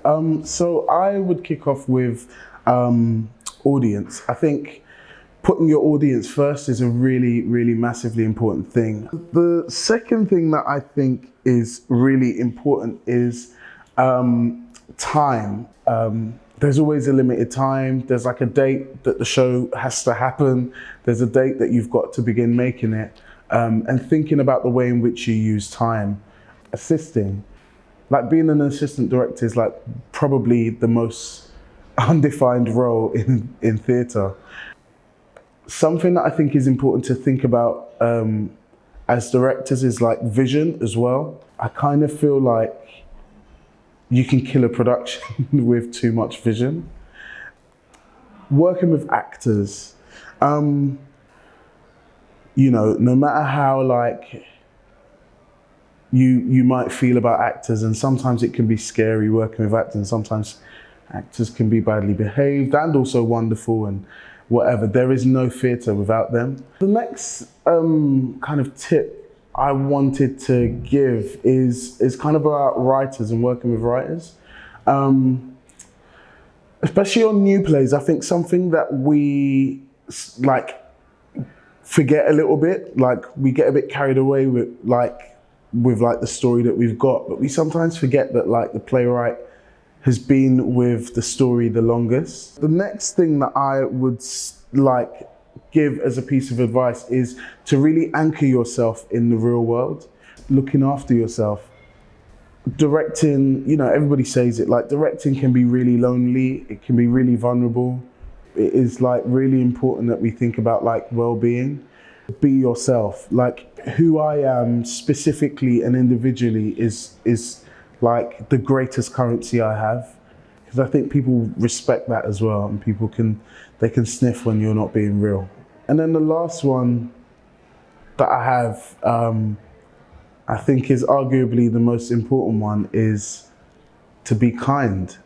So I would kick off with audience. I think putting your audience first is a really, really massively important thing. The second thing that I think is really important is time. There's always a limited time. There's like a date that the show has to happen. There's a date that you've got to begin making it. And thinking about the way in which you use time. Assisting. Like being an assistant director is like probably the most undefined role in theatre. Something that I think is important to think about as directors is like vision as well. I kind of feel like you can kill a production with too much vision. Working with actors, you know, no matter how like you might feel about actors, and sometimes it can be scary working with actors, and sometimes actors can be badly behaved and also wonderful and whatever. There is no theatre without them. The next kind of tip I wanted to give is kind of about writers and working with writers. Especially on new plays, I think something that we like forget a little bit, like we get a bit carried away with the story that we've got, but we sometimes forget that like the playwright has been with the story the longest. The next thing that I would like give as a piece of advice is to really anchor yourself in the real world, looking after yourself. Directing, you know, everybody says it, like directing can be really lonely, it can be really vulnerable. It is like really important that we think about like well-being. Be yourself. Like who I am specifically and individually is like the greatest currency I have, because I think people respect that as well, and they can sniff when you're not being real. And then the last one that I have, I think is arguably the most important one, is to be kind.